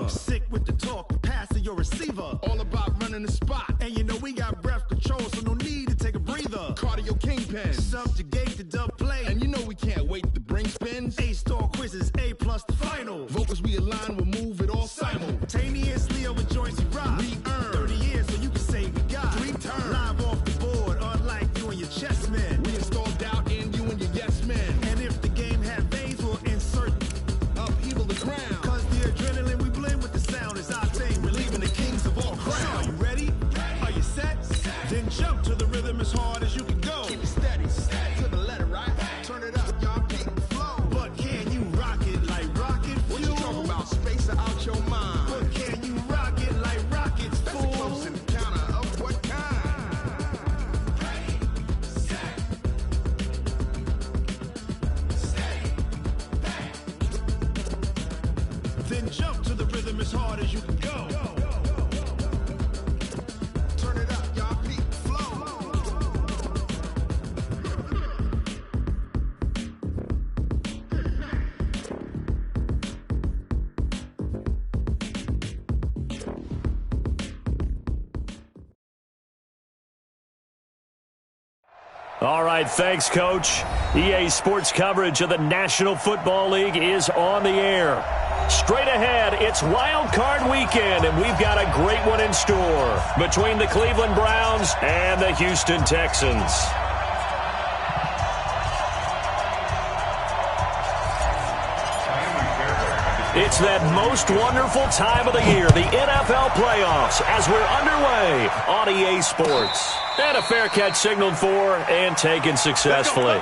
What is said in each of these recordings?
believer. Sick with the talk, the pass of your receiver. All about running the spot. And you know we got breath control, so no need to take a breather. Cardio kingpin. Subjugate the dub play. And you know we can't wait to bring spins. A-star quizzes, A+ the final. Vocals we align, we'll move it all simultaneously over joints we rock. We earn 30 years so you can say we got 3 turns. Live off the board, unlike you and your chess men. We install doubt in you and your yes men. And if the game had veins, we'll insert upheaval the crown. Cause the adrenaline we blend with the sound is our thing. We're leaving the kings of all crowns. So are you ready? Are you set? Then jump to the rhythm as hard as you can go. Keep it steady, to the letter, right? Turn it up, y'all, keep the flow. But can you rock it like rocket fuel? What you talking about? Space out your mind. But can you rock it like rockets, fool? That's a close encounter of what kind? Ready, set, steady, bang. Then jump to the rhythm as hard as you can go. Turn it up, y'all, keep the flow. All right, thanks, Coach. EA Sports coverage of the National Football League is on the air. Straight ahead, it's Wild Card Weekend, and we've got a great one in store between the Cleveland Browns and the Houston Texans. It's that most wonderful time of the year, the NFL playoffs, as we're underway on EA Sports. And a fair catch signaled for and taken successfully.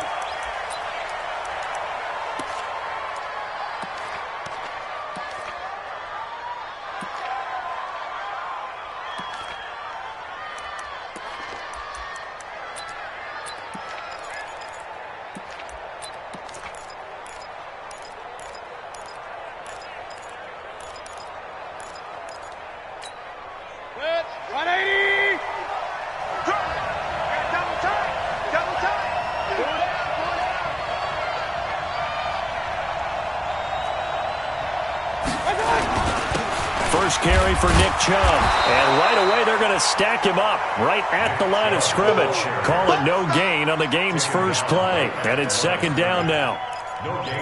First carry for Nick Chubb. And right away, they're going to stack him up right at the line of scrimmage. Call it no gain on the game's first play. And it's second down now.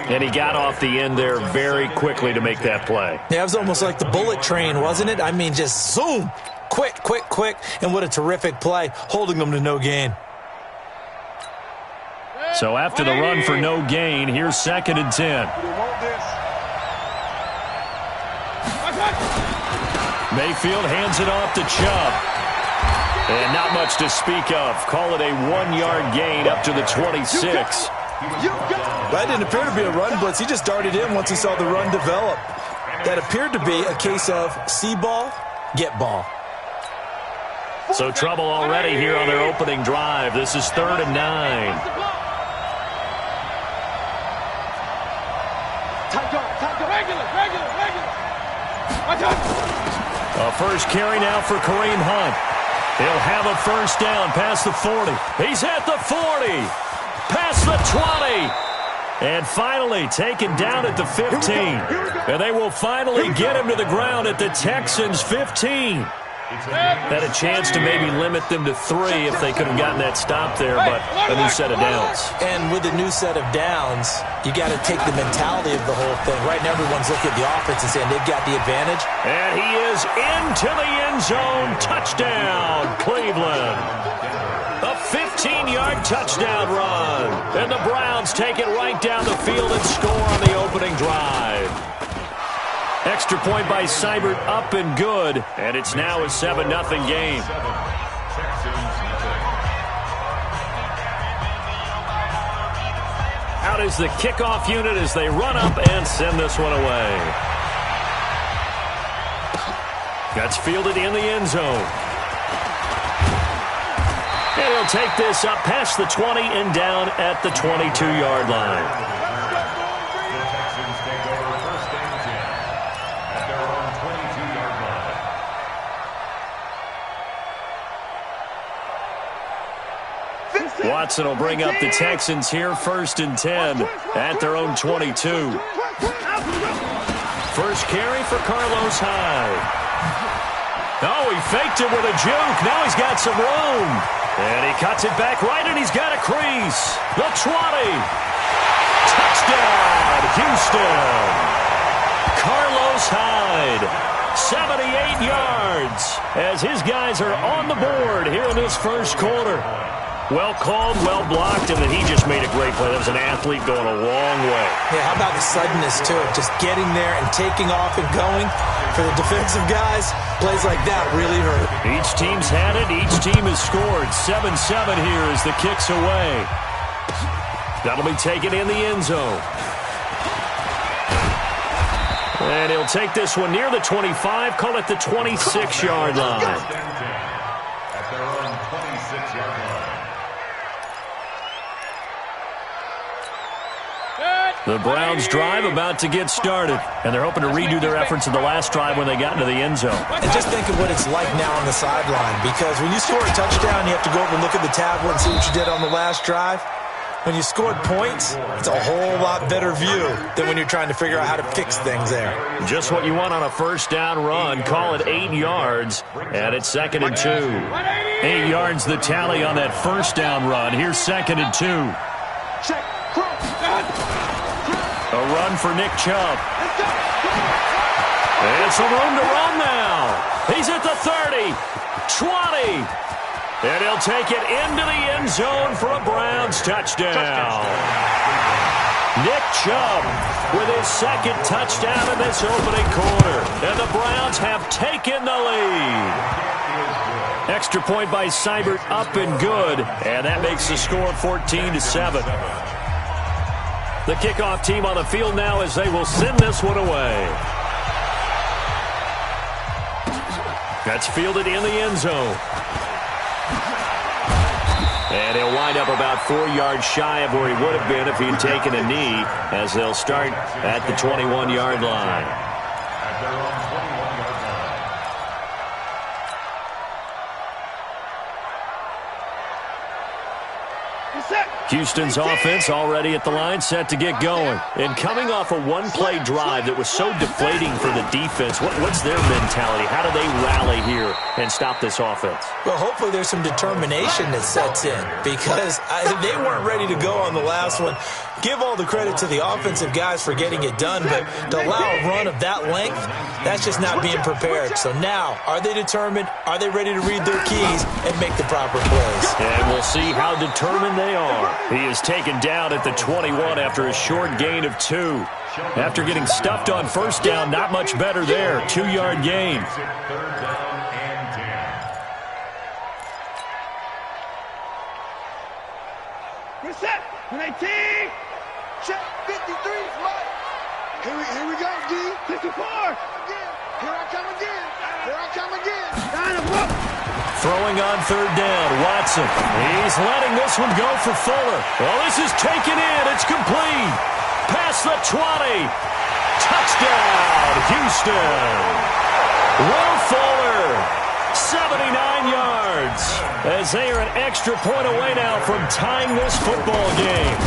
And he got off the end there very quickly to make that play. Yeah, it was almost like the bullet train, wasn't it? I mean, just zoom. Quick, quick, quick. And what a terrific play, holding them to no gain. So after the run for no gain, here's 2nd and 10. Mayfield hands it off to Chubb. And not much to speak of. Call it a 1-yard gain up to the 26. That didn't appear to be a run blitz. He just darted in once he saw the run develop. That appeared to be a case of see ball, get ball. So trouble already here on their opening drive. This is 3rd and 9. A first carry now for Kareem Hunt. He'll have a first down past the 40. He's at the 40. Past the 20. And finally taken down at the 15. And they will finally get him to the ground at the Texans' 15. Had a chance to maybe limit them to 3 if they could have gotten that stop there, but a new set of downs. And with the new set of downs, you got to take the mentality of the whole thing. Right now, everyone's looking at the offense and saying they've got the advantage. And he is into the end zone. Touchdown, Cleveland. A 15-yard touchdown run. And the Browns take it right down the field and score on the opening drive. Extra point by Seibert, up and good. And it's now a 7-0 game. Out is the kickoff unit as they run up and send this one away. That's fielded in the end zone. And he'll take this up past the 20 and down at the 22-yard line. Watson will bring up the Texans here, 1st and 10 at their own 22. First carry for Carlos Hyde. Oh, he faked it with a juke. Now he's got some room. And he cuts it back right, and he's got a crease. The 20. Touchdown, Houston. Carlos Hyde, 78 yards, as his guys are on the board here in this first quarter. Well called, well blocked, and then he just made a great play. That was an athlete going a long way. Yeah, how about the suddenness, too? Just getting there and taking off and going. For the defensive guys, plays like that really hurt. Each team's had it. Each team has scored. 7-7 here as the kick's away. That'll be taken in the end zone. And he'll take this one near the 25, call it the 26-yard line. At their own 26-yard line. The Browns drive about to get started, and they're hoping to redo their efforts in the last drive when they got into the end zone. And just think of what it's like now on the sideline, because when you score a touchdown, you have to go over and look at the tablet and see what you did on the last drive. When you scored points, it's a whole lot better view than when you're trying to figure out how to fix things there. Just what you want on a first down run. Call it 8 yards, and it's 2nd and 2. 8 yards the tally on that first down run. Here's 2nd and 2. Check. A run for Nick Chubb. And some room to run now. He's at the 30, 20. And he'll take it into the end zone for a Browns touchdown. Nick Chubb with his 2nd touchdown in this opening quarter. And the Browns have taken the lead. Extra point by Seibert, up and good. And that makes the score 14-7. The kickoff team on the field now as they will send this one away. That's fielded in the end zone. And he'll wind up about 4 yards shy of where he would have been if he'd taken a knee, as they'll start at the 21-yard line. At their own 21-yard line. Houston's offense already at the line, set to get going. And coming off a one-play drive that was so deflating for the defense, what's their mentality? How do they rally here and stop this offense? Well, hopefully there's some determination that sets in, because they weren't ready to go on the last one. Give all the credit to the offensive guys for getting it done, but to allow a run of that length, that's just not being prepared. So now, are they determined? Are they ready to read their keys and make the proper plays? And we'll see how determined they are. He is taken down at the 21 after a short gain of 2. After getting stuffed on first down, not much better there. 2-yard gain. Third down and 10. We're set. 18. Check. 53. Right. Here we go, D. 54. Here I come again. Here I come again. Throwing on third down, Watson. He's letting this one go for Fuller. Well, this is taken in. It's complete. Past the 20. Touchdown, Houston. Will Fuller, 79 yards, as they are an extra point away now from tying this football game.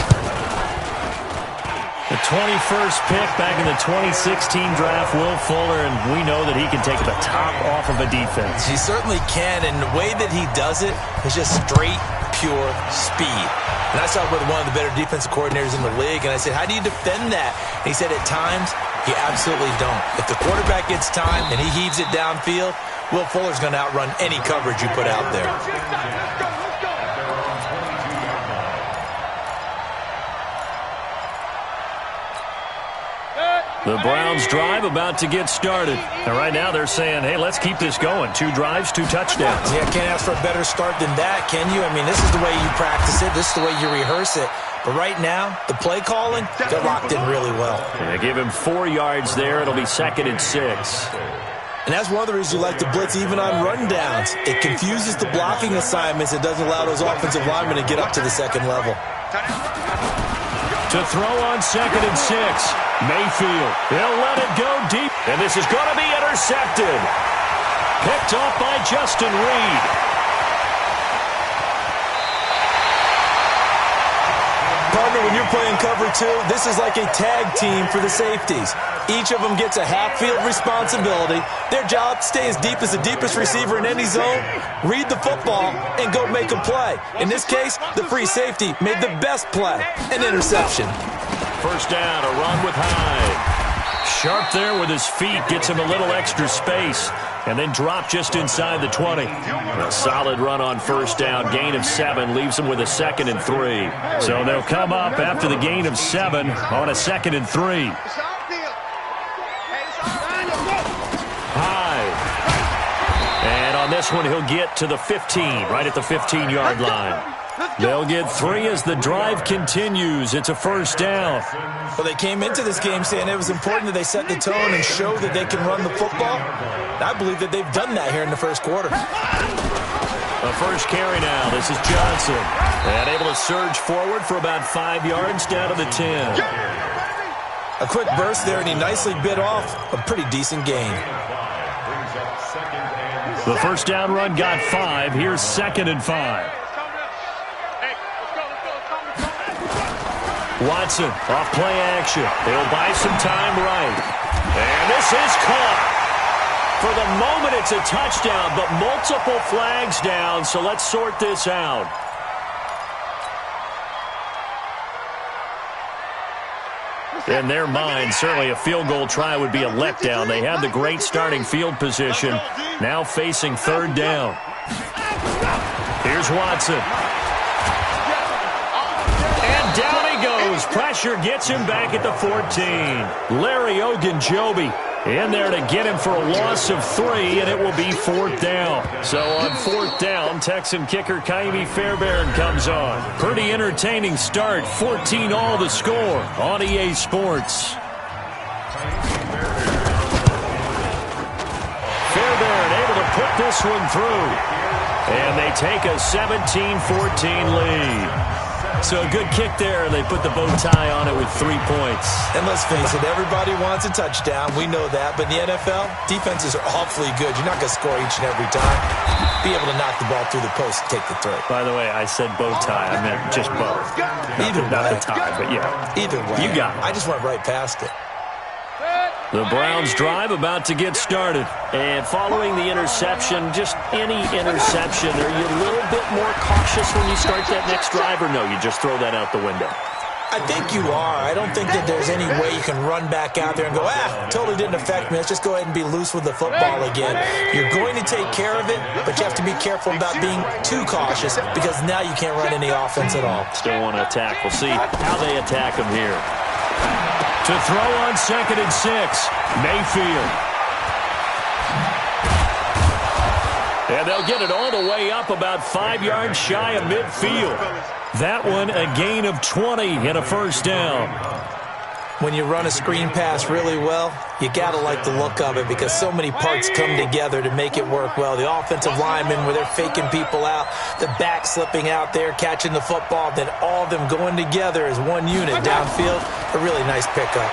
The 21st pick back in the 2016 draft, Will Fuller, and we know that he can take the top off of a defense. He certainly can, and the way that he does it is just straight, pure speed. And I saw with one of the better defensive coordinators in the league, and I said, how do you defend that? And he said, at times, you absolutely don't. If the quarterback gets time and he heaves it downfield, Will Fuller's going to outrun any coverage you put out there. The Browns drive about to get started. And right now they're saying, hey, let's keep this going. 2 drives, 2 touchdowns. Yeah, can't ask for a better start than that, can you? I mean, this is the way you practice it. This is the way you rehearse it. But right now, the play calling, they're locked in really well. And they give him 4 yards there. It'll be 2nd and 6. And that's one of the reasons you like to blitz even on rundowns. It confuses the blocking assignments. It doesn't allow those offensive linemen to get up to the second level. To throw on 2nd and 6. Mayfield. He'll let it go deep. And this is going to be intercepted. Picked off by Justin Reed. partner, when you're playing cover 2, this is like a tag team for the safeties. Each of them gets a half-field responsibility. Their job, stay as deep as the deepest receiver in any zone, read the football, and go make a play. In this case, the free safety made the best play, an interception. First down, a run with Hyde. Sharp there with his feet, gets him a little extra space, and then drop just inside the 20. A solid run on first down, gain of 7, leaves him with a 2nd and 3. So they'll come up after the gain of 7 on a 2nd and 3. Hyde. And on this one, he'll get to the 15, right at the 15-yard line. They'll get 3 as the drive continues. It's a first down. Well, they came into this game saying it was important that they set the tone and show that they can run the football. I believe that they've done that here in the first quarter. The first carry now. This is Johnson. And able to surge forward for about 5 yards down to the 10. A quick burst there, and he nicely bit off a pretty decent gain. The first down run got 5. Here's 2nd and 5. Watson off play action. They'll buy some time right. And this is caught. For the moment, it's a touchdown, but multiple flags down, so let's sort this out. In their mind, certainly a field goal try would be a letdown. They had the great starting field position, now facing 3rd down. Here's Watson. And down he goes. Pressure gets him back at the 14. Larry Ogunjobi in there to get him for a loss of 3, and it will be 4th down. So on 4th down, Texan kicker Kaimi Fairbairn comes on. Pretty entertaining start. 14-all the score on EA Sports. Fairbairn able to put this one through. And they take a 17-14 lead. So a good kick there, and they put the bow tie on it with 3 points. And let's face it, everybody wants a touchdown. We know that. But in the NFL, defenses are awfully good. You're not going to score each and every time. Be able to knock the ball through the post and take the throw. By the way, I said bow tie. I meant just bow. Not the tie, but yeah. Either way. You got it. I just went right past it. The Browns drive about to get started. And following the interception, just any interception, are you a little bit more cautious when you start that next drive, or no, you just throw that out the window? I think you are. I don't think that there's any way you can run back out there and go, totally didn't affect me. Let's just go ahead and be loose with the football again. You're going to take care of it, but you have to be careful about being too cautious because now you can't run any offense at all. Still want to attack. We'll see how they attack him here. To throw on 2nd and 6, Mayfield. And they'll get it all the way up about 5 yards shy of midfield. That one a gain of 20 and a first down. When you run a screen pass really well, you got to like the look of it because so many parts come together to make it work well. The offensive linemen, where they're faking people out, the back slipping out there, catching the football, then all of them going together as one unit downfield. A really nice pickup.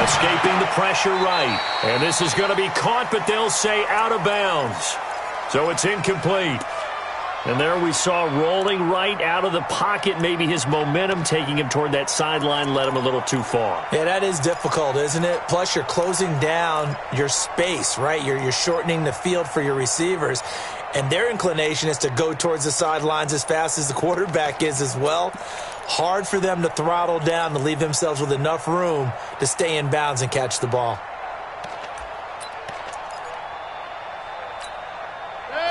Escaping the pressure right. And this is going to be caught, but they'll say out of bounds. So it's incomplete. And there we saw rolling right out of the pocket. Maybe his momentum taking him toward that sideline led him a little too far. Yeah, that is difficult, isn't it? Plus, you're closing down your space, right? You're shortening the field for your receivers. And their inclination is to go towards the sidelines as fast as the quarterback is as well. Hard for them to throttle down to leave themselves with enough room to stay in bounds and catch the ball.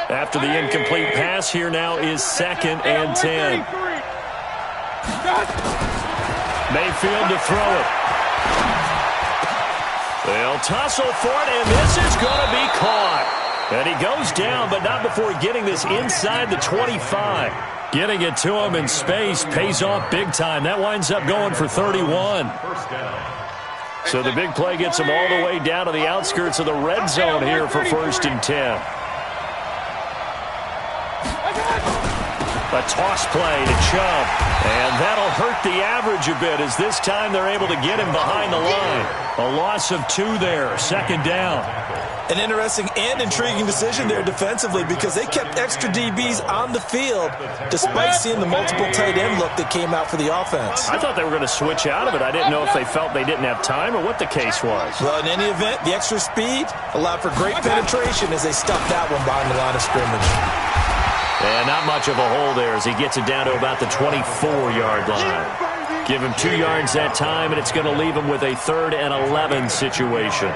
After the incomplete pass, here now is 2nd and 10. Mayfield to throw it. They'll tussle for it, and this is going to be caught. And he goes down, but not before getting this inside the 25. Getting it to him in space pays off big time. That winds up going for 31. So the big play gets him all the way down to the outskirts of the red zone here for 1st and 10. A toss play to Chubb. And that'll hurt the average a bit as this time they're able to get him behind the line. A loss of 2 there, second down. An interesting and intriguing decision there defensively because they kept extra DBs on the field despite seeing the multiple tight end look that came out for the offense. I thought they were going to switch out of it. I didn't know if they felt they didn't have time or what the case was. Well, in any event, the extra speed allowed for great penetration as they stuffed that one behind the line of scrimmage. And not much of a hole there as he gets it down to about the 24-yard line. Give him 2 yards that time, and it's going to leave him with a 3rd and 11 situation.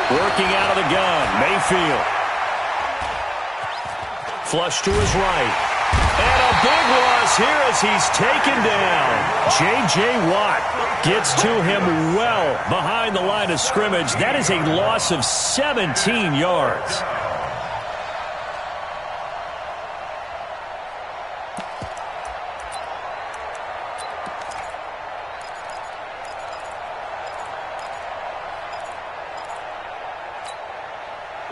Working out of the gun, Mayfield. Flush to his right. And a big loss here as he's taken down. J.J. Watt gets to him well behind the line of scrimmage. That is a loss of 17 yards.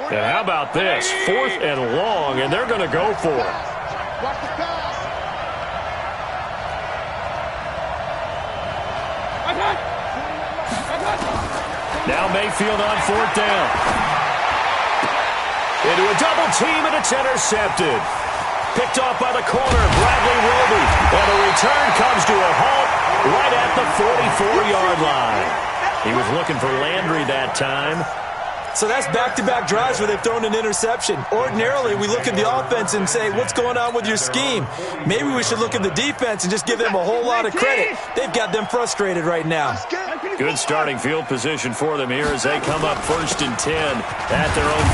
And how about this? 4th and long, and they're going to go for it. Watch the pass. Now Mayfield on 4th down. Into a double team, and it's intercepted. Picked off by the corner, Bradley Roby. And the return comes to a halt right at the 44-yard line. He was looking for Landry that time. So that's back-to-back drives where they've thrown an interception. Ordinarily, we look at the offense and say, what's going on with your scheme? Maybe we should look at the defense and just give them a whole lot of credit. They've got them frustrated right now. Good starting field position for them here as they come up 1st and 10 at their own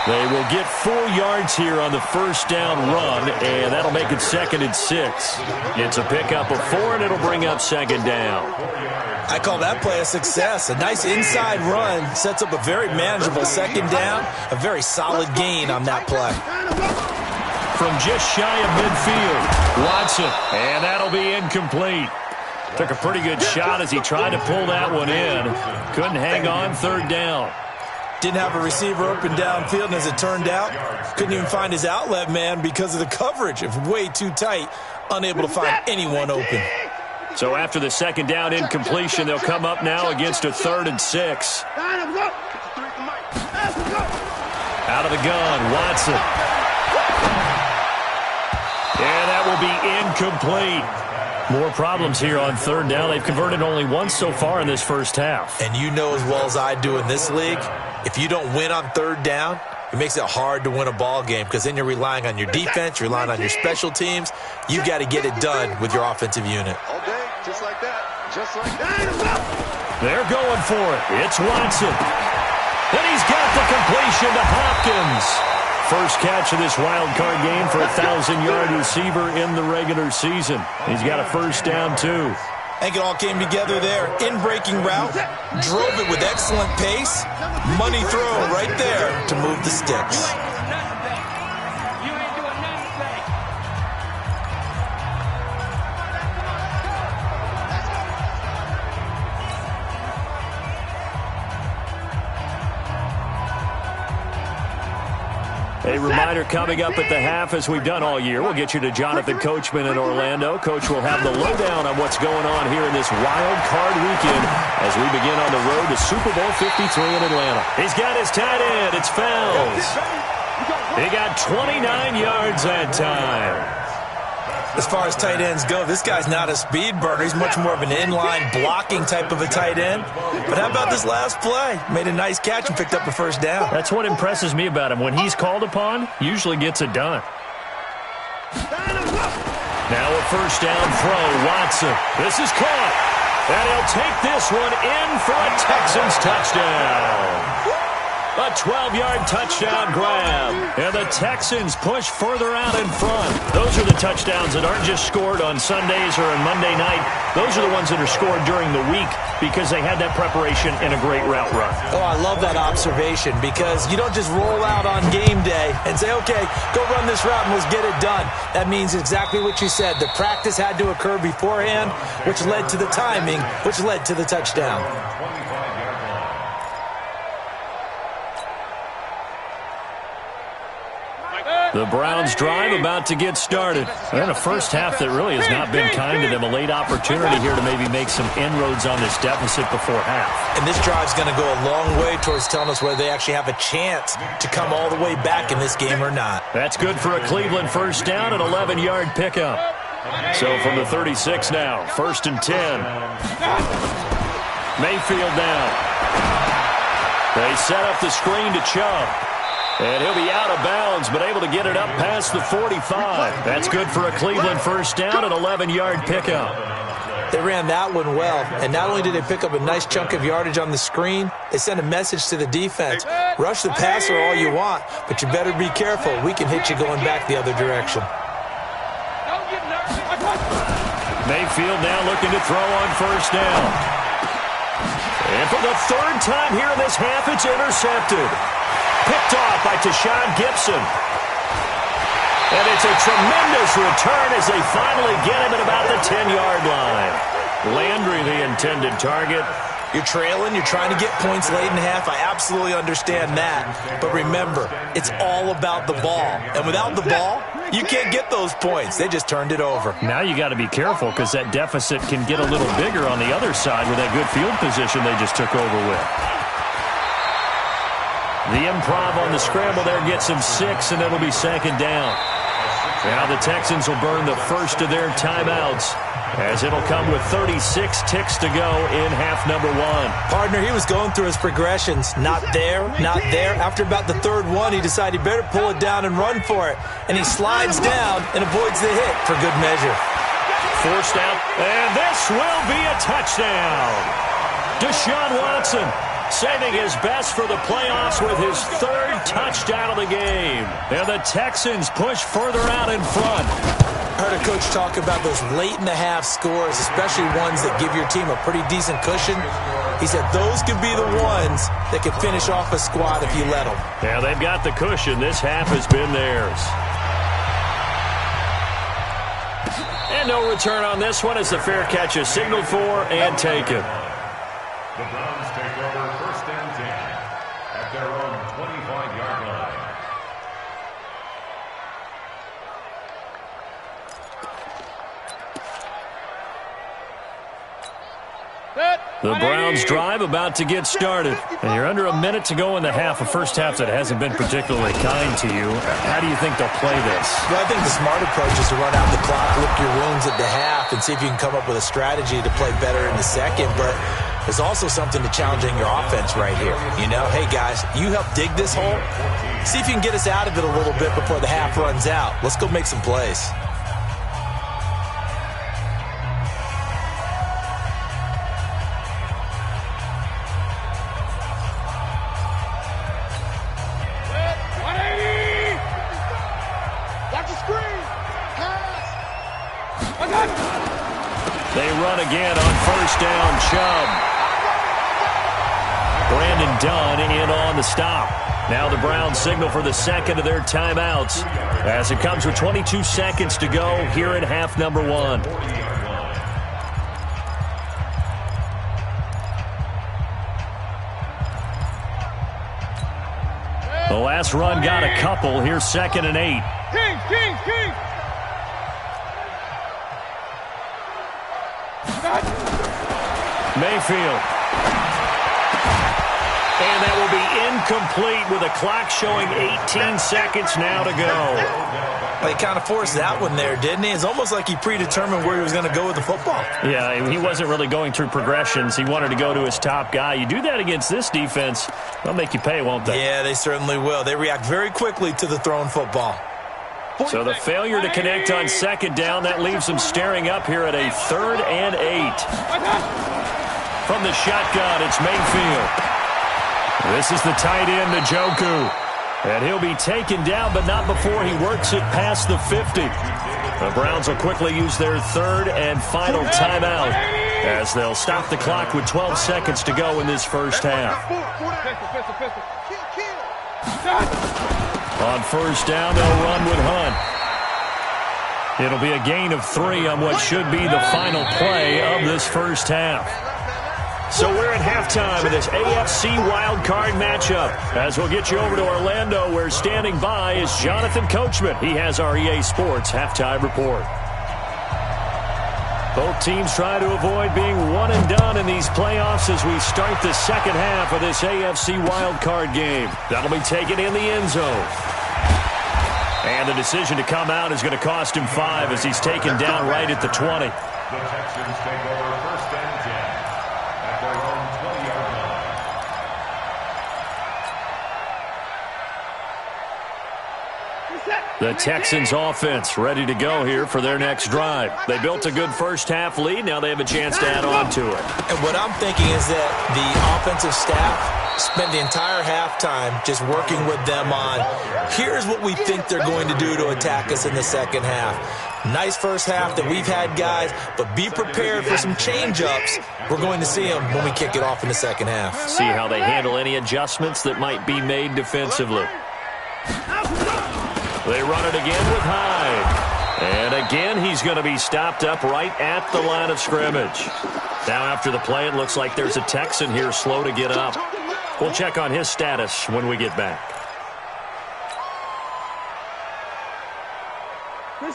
44. They will get 4 yards here on the 1st down run, and that'll make it 2nd and 6. It's a pickup of 4, and it'll bring up 2nd down. I call that play a success. A nice inside run sets up a very manageable 2nd down, a very solid gain on that play. From just shy of midfield, Watson, and that'll be incomplete. Took a pretty good shot as he tried to pull that one in. Couldn't hang on 3rd down. Didn't have a receiver open downfield, and as it turned out, couldn't even find his outlet man because of the coverage. It was way too tight, unable to find anyone open. So after the 2nd down incompletion, they'll come up now against a 3rd and 6. Out of the gun, Watson. And that will be incomplete. More problems here on 3rd down. They've converted only once so far in this first half. And you know as well as I do in this league, if you don't win on 3rd down, it makes it hard to win a ball game because then you're relying on your defense, you're relying on your special teams. You've got to get it done with your offensive unit. All day, just like that. Just like that. They're going for it. It's Watson. And he's got the completion to Hopkins. First catch of this wild card game for a 1,000-yard receiver in the regular season. He's got a 1st down, too. I think it all came together there. In-breaking route, drove it with excellent pace. Money throw right there to move the sticks. A reminder coming up at the half, as we've done all year. We'll get you to Jonathan Coachman in Orlando. Coach will have the lowdown on what's going on here in this wild card weekend as we begin on the road to Super Bowl 53 in Atlanta. He's got his tight end. It's Fells. He got 29 yards that time. As far as tight ends go, this guy's not a speed burner. He's much more of an inline blocking type of a tight end. But how about this last play? Made a nice catch and picked up a 1st down. That's what impresses me about him. When he's called upon, usually gets it done. Now a 1st down throw, Watson. This is caught. And he'll take this one in for a Texans touchdown. A 12-yard touchdown grab. And the Texans push further out in front. Those are the touchdowns that aren't just scored on Sundays or on Monday night. Those are the ones that are scored during the week because they had that preparation and a great route run. Oh, I love that observation because you don't just roll out on game day and say, okay, go run this route and let's get it done. That means exactly what you said. The practice had to occur beforehand, which led to the timing, which led to the touchdown. The Browns drive about to get started. And a first half that really has not been kind to them. A late opportunity here to maybe make some inroads on this deficit before half. And this drive's going to go a long way towards telling us whether they actually have a chance to come all the way back in this game or not. That's good for a Cleveland first down, an 11-yard pickup. So from the 36 now, 1st and 10. Mayfield now. They set up the screen to Chubb. And he'll be out of bounds, but able to get it up past the 45. That's good for a Cleveland first down, an 11-yard pickup. They ran that one well, and not only did they pick up a nice chunk of yardage on the screen, they sent a message to the defense. Rush the passer all you want, but you better be careful. We can hit you going back the other direction. Mayfield now looking to throw on first down. And for the third time here in this half, it's intercepted. Picked off by Tashawn Gibson. And it's a tremendous return as they finally get him at about the 10-yard line. Landry, the intended target. You're trailing, you're trying to get points late in half. I absolutely understand that. But remember, it's all about the ball. And without the ball, you can't get those points. They just turned it over. Now you got to be careful because that deficit can get a little bigger on the other side with that good field position they just took over with. The improv on the scramble there gets him 6, and it'll be 2nd down. Now the Texans will burn the first of their timeouts as it'll come with 36 ticks to go in half number 1. Partner, he was going through his progressions. Not there, not there. After about the third one, he decided he better pull it down and run for it. And he slides down and avoids the hit for good measure. Forced out, and this will be a touchdown. Deshaun Watson saving his best for the playoffs with his 3rd touchdown of the game. And the Texans push further out in front. I heard a coach talk about those late-in-the-half scores, especially ones that give your team a pretty decent cushion. He said those could be the ones that could finish off a squad if you let them. Yeah, they've got the cushion. This half has been theirs. And no return on this one as the fair catch is signaled for and taken. The Browns take over 1st and 10 at their own 25-yard line. The Browns drive about to get started. And you're under a minute to go in the half, a first half that hasn't been particularly kind to you. How do you think they'll play this? Well, I think the smart approach is to run out the clock, lick your wounds at the half, and see if you can come up with a strategy to play better in the second. But there's also something to challenging your offense right here. You know, hey, guys, you help dig this hole. See if you can get us out of it a little bit before the half runs out. Let's go make some plays. They run again on first down. Chubb. Brandon Dunn in on the stop. Now the Browns signal for the 2nd of their timeouts as it comes with 22 seconds to go here in half number 1. The last run got a couple. Here's 2nd and 8. King. Mayfield. And that will be incomplete with a clock showing 18 seconds now to go. Well, he kind of forced that one there, didn't he? It's almost like he predetermined where he was going to go with the football. Yeah, he wasn't really going through progressions. He wanted to go to his top guy. You do that against this defense, they'll make you pay, won't they? Yeah, they certainly will. They react very quickly to the thrown football. So the failure to connect on 2nd down, that leaves them staring up here at a 3rd and 8. From the shotgun, it's Mayfield. This is the tight end, Njoku. And he'll be taken down, but not before he works it past the 50. The Browns will quickly use their third and final timeout as they'll stop the clock with 12 seconds to go in this first half. On first down, they'll run with Hunt. It'll be a gain of 3 on what should be the final play of this first half. So we're at halftime of this AFC wildcard matchup. As we'll get you over to Orlando, where standing by is Jonathan Coachman. He has our EA Sports halftime report. Both teams try to avoid being one and done in these playoffs as we start the second half of this AFC wildcard game. That'll be taken in the end zone. And the decision to come out is going to cost him 5 as he's taken down right at the 20. The Texans take over first and 10 at their own 20-yard line. The Texans offense ready to go here for their next drive. They built a good first half lead. Now they have a chance to add on to it. And what I'm thinking is that the offensive staff spent the entire halftime just working with them on, here's what we think they're going to do to attack us in the second half. Nice first half that we've had, guys, but be prepared for some change-ups. We're going to see them when we kick it off in the second half. See how they handle any adjustments that might be made defensively. They run it again with Hyde. And again, he's going to be stopped up right at the line of scrimmage. Now after the play, it looks like there's a Texan here slow to get up. We'll check on his status when we get back.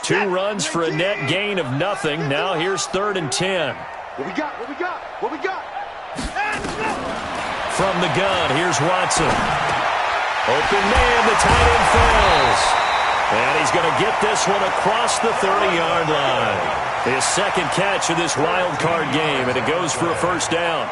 2 runs for a net gain of nothing. Now here's 3rd and 10. What we got? What we got? What we got? From the gun, here's Watson. Open man, the tight end fails. And he's going to get this one across the 30-yard line. His second catch of this wild card game, and it goes for a first down.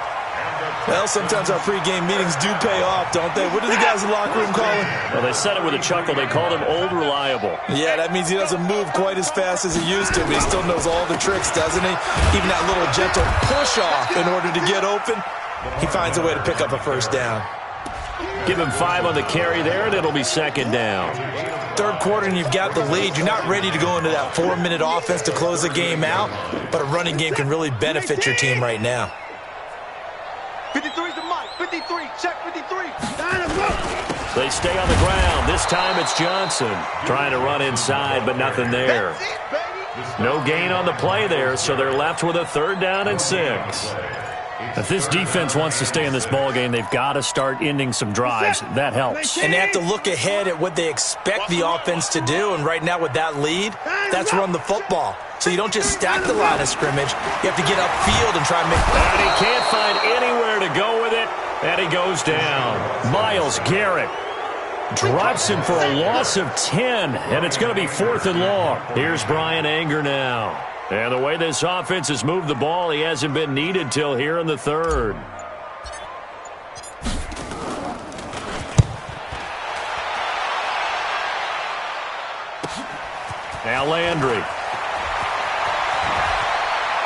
Well, sometimes our pregame meetings do pay off, don't they? What do the guys in the locker room call him? Well, they said it with a chuckle. They called him Old Reliable. Yeah, that means he doesn't move quite as fast as he used to, but he still knows all the tricks, doesn't he? Even that little gentle push-off in order to get open, he finds a way to pick up a first down. Give him 5 on the carry there, and it'll be second down. Third quarter, and you've got the lead. You're not ready to go into that 4-minute offense to close the game out, but a running game can really benefit your team right now. 53's the mic. 53. Check 53. They stay on the ground. This time it's Johnson trying to run inside, but nothing there. No gain on the play there, so they're left with a 3rd down and 6. If this defense wants to stay in this ballgame, they've got to start ending some drives. That helps. And they have to look ahead at what they expect the offense to do. And right now with that lead, that's run the football. So you don't just stack the line of scrimmage. You have to get upfield and try and make... And he can't find anywhere to go with it. And he goes down. Myles Garrett drops him for a loss of 10. And it's going to be 4th and long. Here's Brian Anger now. And the way this offense has moved the ball, he hasn't been needed till here in the 3rd. Now Landry.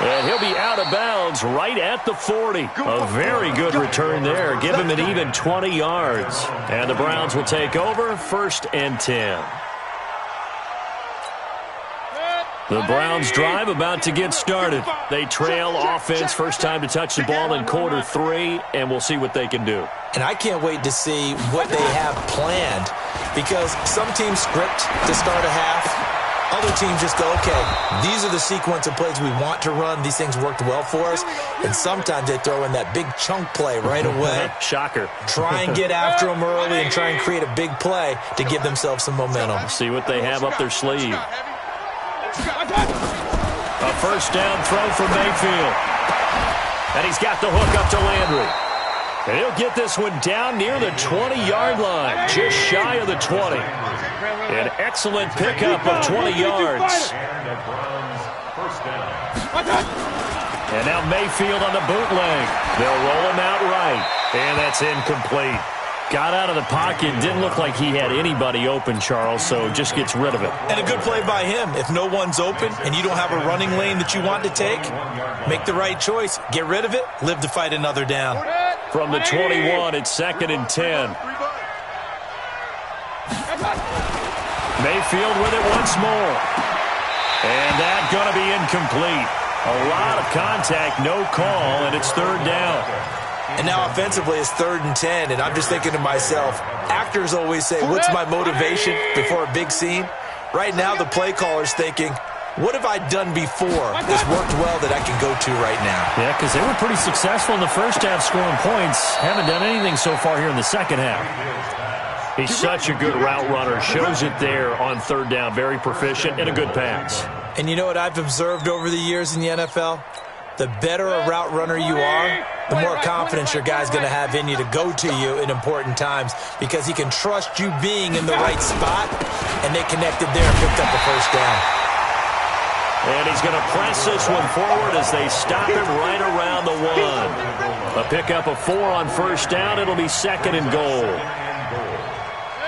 And he'll be out of bounds right at the 40. A very good return there. Give him an even 20 yards. And the Browns will take over 1st and 10. The Browns drive about to get started. They trail offense, first time to touch the ball in quarter 3, and we'll see what they can do. And I can't wait to see what they have planned, because some teams script to start a half. Other teams just go, okay, these are the sequence of plays we want to run. These things worked well for us. And sometimes they throw in that big chunk play right away. Shocker. Try and get after them early and try and create a big play to give themselves some momentum. See what they have up their sleeve. A first down throw from Mayfield. And he's got the hook up to Landry. And he'll get this one down near the 20-yard line, just shy of the 20. An excellent pickup of 20 yards. And now Mayfield on the bootleg. They'll roll him out right. And that's incomplete. Got out of the pocket. Didn't look like he had anybody open, Charles, so just gets rid of it. And a good play by him. If no one's open and you don't have a running lane that you want to take, make the right choice. Get rid of it. Live to fight another down. From the 21, it's 2nd and 10. Mayfield with it once more. And that's going to be incomplete. A lot of contact, no call, and it's 3rd down. And now offensively it's 3rd and 10, and I'm just thinking to myself, actors always say, what's my motivation before a big scene? Right now the play caller's thinking, what have I done before that's worked well that I can go to right now? Yeah, because they were pretty successful in the first half scoring points. Haven't done anything so far here in the second half. He's such a good route runner. Shows it there on 3rd down. Very proficient and a good pass. And you know what I've observed over the years in the NFL? The better a route runner you are, the more confidence your guy's going to have in you to go to you in important times because he can trust you being in the right spot, and they connected there and picked up the 1st down. And he's going to press this one forward as they stop him right around the 1. A pickup of 4 on 1st down. It'll be 2nd and goal.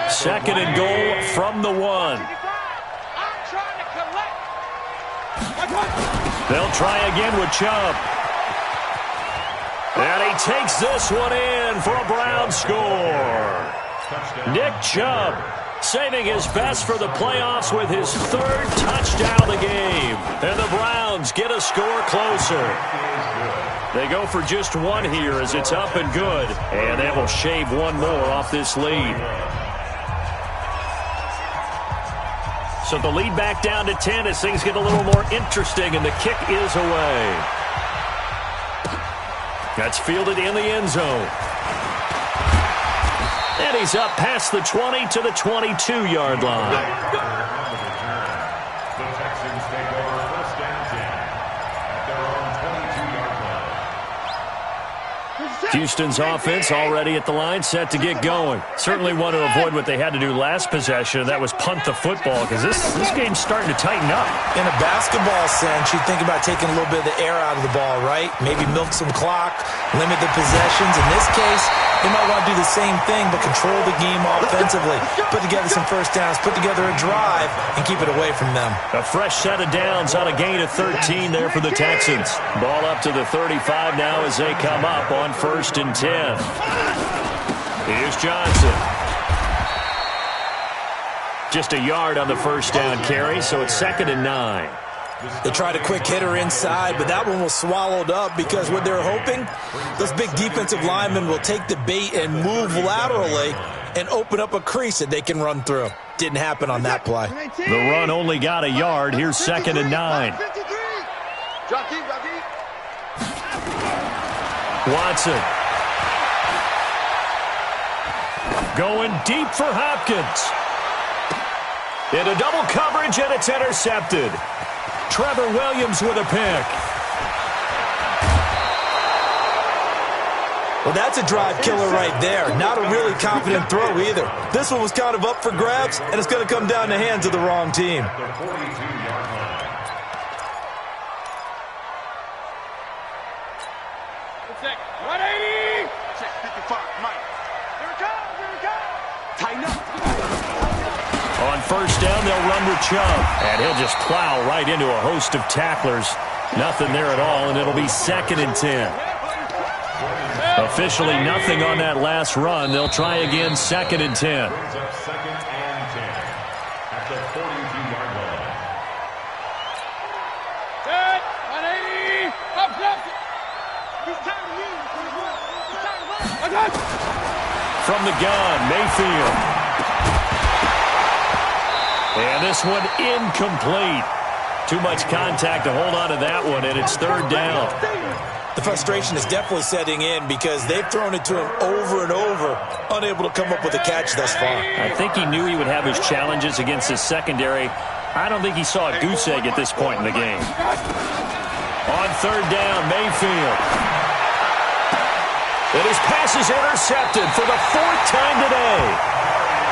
2nd and goal from the 1. They'll try again with Chubb. And he takes this one in for a Brown score. Nick Chubb saving his best for the playoffs with his 3rd touchdown of the game. And the Browns get a score closer. They go for just 1 here as it's up and good. And they will shave 1 more off this lead. So the lead back down to 10 as things get a little more interesting, and the kick is away. That's fielded in the end zone. And he's up past the 20 to the 22-yard line. The Texans take over 1st and 10 at their own 22-yard line. Houston's offense already at the line, set to get going. Certainly want to avoid what they had to do last possession. That was punt the football, because this game's starting to tighten up. In a basketball sense, you think about taking a little bit of the air out of the ball, right? Maybe milk some clock, limit the possessions. In this case, they might want to do the same thing, but control the game offensively. Put together some 1st downs, put together a drive, and keep it away from them. A fresh set of downs on a gain of 13 there for the Texans. Ball up to the 35 now as they come up on 1st and 10. Here's Johnson. Just a yard on the 1st down carry, so it's 2nd and 9. They tried a quick hitter inside, but that one was swallowed up because what they're hoping, those big defensive linemen will take the bait and move laterally and open up a crease that they can run through. Didn't happen on that play. The run only got a yard. Here's 2nd and 9. Watson. Going deep for Hopkins. Into double coverage, and it's intercepted. Trevor Williams with a pick. Well, that's a drive killer right there. Not a really confident throw either. This one was kind of up for grabs, and it's going to come down the hands of the wrong team. On 1st down, they'll run with Chubb. And he'll just plow right into a host of tacklers. Nothing there at all, and it'll be 2nd and 10. Officially nothing on that last run. They'll try again, 2nd and 10. At the 42-yard line. From the gun, Mayfield. And this one incomplete. Too much contact to hold on to that one, and it's 3rd down. The frustration is definitely setting in because they've thrown it to him over and over, unable to come up with a catch thus far. I think he knew he would have his challenges against his secondary. I don't think he saw a goose egg at this point in the game. On 3rd down, Mayfield. And his pass is intercepted for the 4th time today.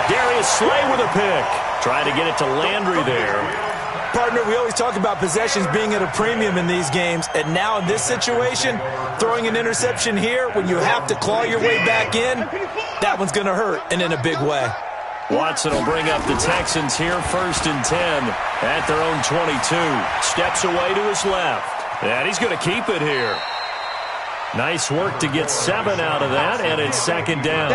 Darius Slay with a pick. Trying to get it to Landry there. Partner, we always talk about possessions being at a premium in these games, and now in this situation, throwing an interception here when you have to claw your way back in, that one's going to hurt, and in a big way. Watson will bring up the Texans here, 1st and 10 at their own 22. Steps away to his left, and he's going to keep it here. Nice work to get 7 out of that, and it's second down.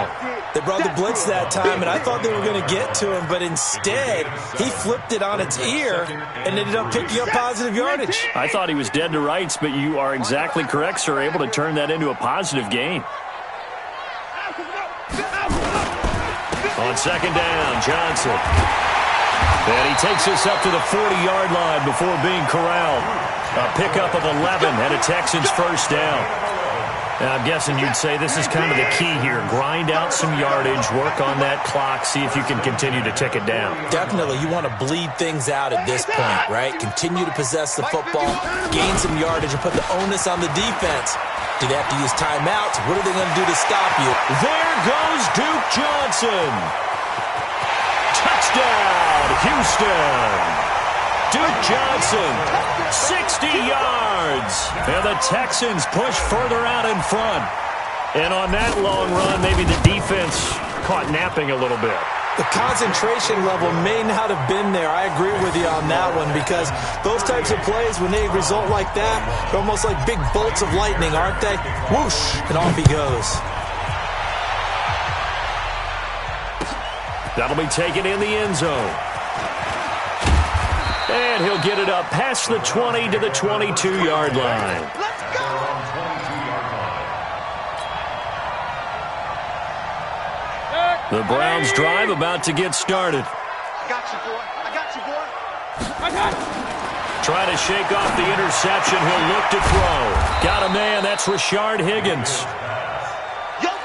They brought the blitz that time, and I thought they were going to get to him, but instead, he flipped it on its ear and ended up picking up positive yardage. I thought he was dead to rights, but you are exactly correct, sir, able to turn that into a positive gain. On second down, Johnson. And he takes us up to the 40-yard line before being corralled. A pickup of 11 and a Texans first down. And I'm guessing you'd say this is kind of the key here. Grind out some yardage, work on that clock, see if you can continue to tick it down. Definitely. You want to bleed things out at this point, right? Continue to possess the football, gain some yardage, and put the onus on the defense. Do they have to use timeouts? What are they going to do to stop you? There goes Duke Johnson. Touchdown, Houston. Duke Johnson, 60 yards. And the Texans push further out in front. And on that long run, maybe the defense caught napping a little bit. The concentration level may not have been there. I agree with you on that one, because those types of plays, when they result like that, they're almost like big bolts of lightning, aren't they? Whoosh, and off he goes. That'll be taken in the end zone. And he'll get it up past the 20 to the 22-yard line. Let's go! The Browns drive about to get started. I got you, boy. I got you, boy. I got you. Trying to shake off the interception. He'll look to throw. Got a man. That's Rashard Higgins.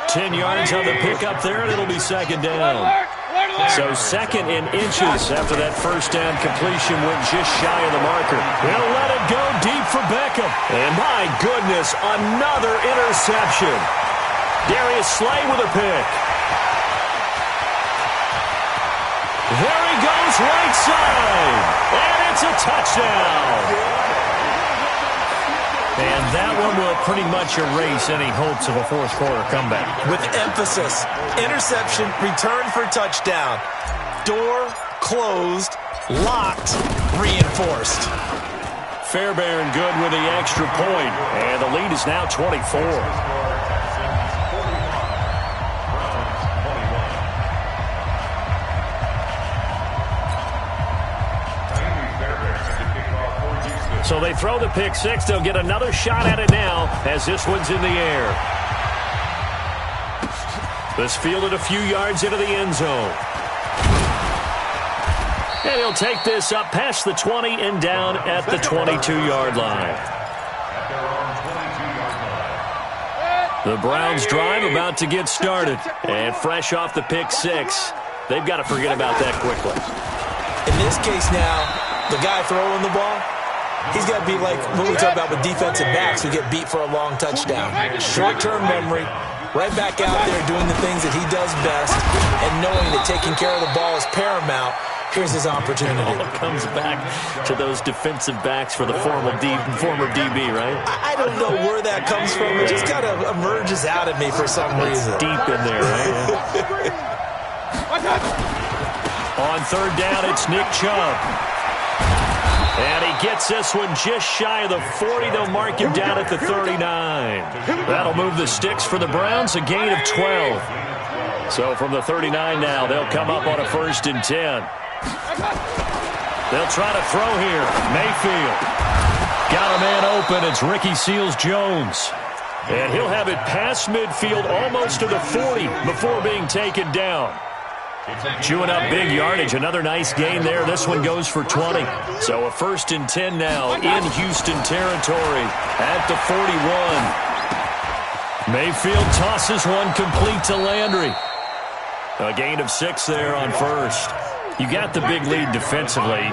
10 yards on the pickup there, and it'll be second down. So second in inches after that first down completion went just shy of the marker. They'll let it go deep for Beckham. And my goodness, another interception. Darius Slay with a pick. There he goes, right side. And it's a touchdown. And that one will pretty much erase any hopes of a fourth quarter comeback. With emphasis, interception, return for touchdown. Door closed, locked, reinforced. Fairbairn good with the extra point. And the lead is now 24. So they throw the pick six. They'll get another shot at it now as this one's in the air. This fielded a few yards into the end zone. And he'll take this up past the 20 and down at the 22-yard line. The Browns drive about to get started. And fresh off the pick six, they've got to forget about that quickly. In this case now, the guy throwing the ball, he's got to be like what we talk about with defensive backs who get beat for a long touchdown. Short-term memory, right back out there doing the things that he does best, and knowing that taking care of the ball is paramount. Here's his opportunity. It all comes back to those defensive backs for the former DB, right? I don't know where that comes from. It just kind of emerges out of me for some reason. Deep in there, right? On third down, it's Nick Chubb. And he gets this one just shy of the 40. They'll mark him down at the 39. That'll move the sticks for the Browns, a gain of 12. So from the 39 now, they'll come up on a 1st and 10. They'll try to throw here. Mayfield. Got a man open. It's Ricky Seals-Jones. And he'll have it past midfield almost to the 40 before being taken down. Chewing up big yardage. Another nice gain there. This one goes for 20. So a 1st and 10 now in Houston territory at the 41. Mayfield tosses one complete to Landry. A gain of 6 there on first. You got the big lead defensively.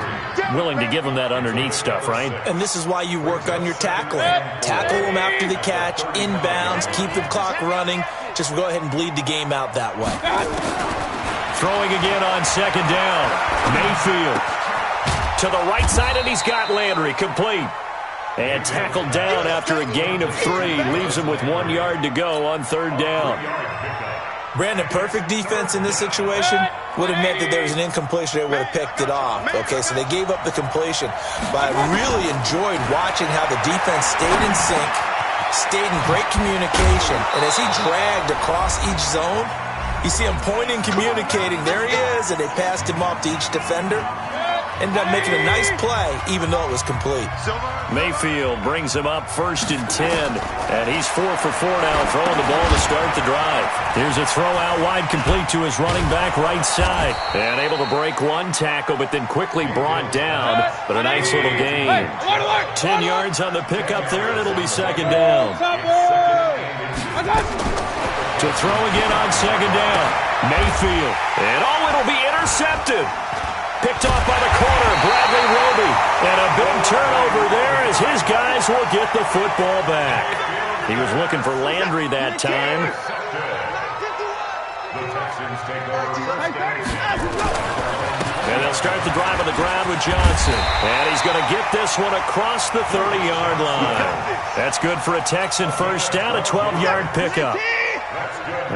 Willing to give them that underneath stuff, right? And this is why you work on your tackling. Tackle them after the catch, inbounds, keep the clock running. Just go ahead and bleed the game out that way. Throwing again on second down. Mayfield to the right side, and he's got Landry complete. And tackled down after a gain of 3. Leaves him with 1 yard to go on third down. Brandon, perfect defense in this situation would have meant that there was an incompletion. They would have picked it off. Okay, so they gave up the completion. But I really enjoyed watching how the defense stayed in sync, stayed in great communication. And as he dragged across each zone, you see him pointing, communicating. There he is, and they passed him off to each defender. Ended up making a nice play, even though it was complete. Mayfield brings him up 1st and 10, and he's 4 for 4 now, throwing the ball to start the drive. Here's a throw out wide, complete to his running back right side. And able to break one tackle, but then quickly brought down. But a nice little gain. 10 yards on the pickup there, and it'll be 2nd down. To throw again on 2nd down. Mayfield. And it'll be intercepted. Picked off by the corner, Bradley Roby. And a big turnover there as his guys will get the football back. He was looking for Landry that time. The Texans take over. And they'll start the drive on the ground with Johnson. And he's going to get this one across the 30-yard line. That's good for a Texan first down, a 12-yard pickup.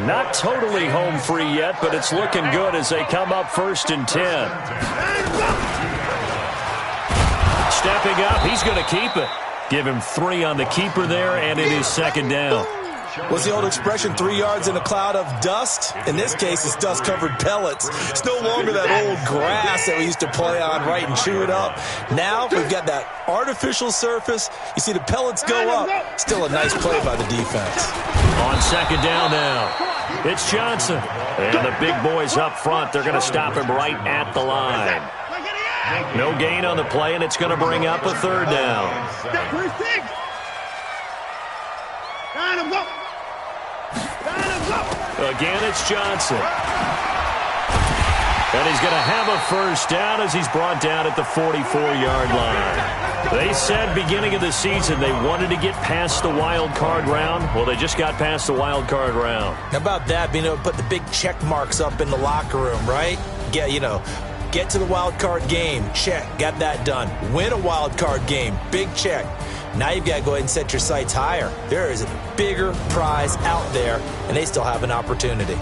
Not totally home free yet, but it's looking good as they come up 1st and 10. Stepping up, he's going to keep it. Give him 3 on the keeper there, and it is 2nd down. What's the old expression, 3 yards in a cloud of dust? In this case, it's dust-covered pellets. It's no longer that old grass that we used to play on, right, and chew it up. Now we've got that artificial surface. You see the pellets go up. Still a nice play by the defense. On 2nd down now, it's Johnson. And the big boys up front, they're going to stop him right at the line. No gain on the play, and it's going to bring up a 3rd down. Again, it's Johnson. And he's going to have a 1st down as he's brought down at the 44-yard line. They said beginning of the season they wanted to get past the wild card round. Well, they just got past the wild card round. How about that, being able to put the big check marks up in the locker room, right? Get to the wild card game. Check. Got that done. Win a wild card game. Big check. Now you've got to go ahead and set your sights higher. There is a bigger prize out there, and they still have an opportunity.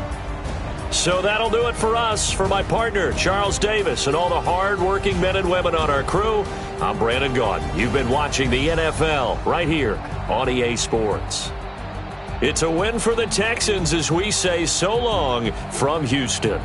So that'll do it for us. For my partner, Charles Davis, and all the hard-working men and women on our crew, I'm Brandon Gaudin. You've been watching the NFL right here on EA Sports. It's a win for the Texans as we say so long from Houston.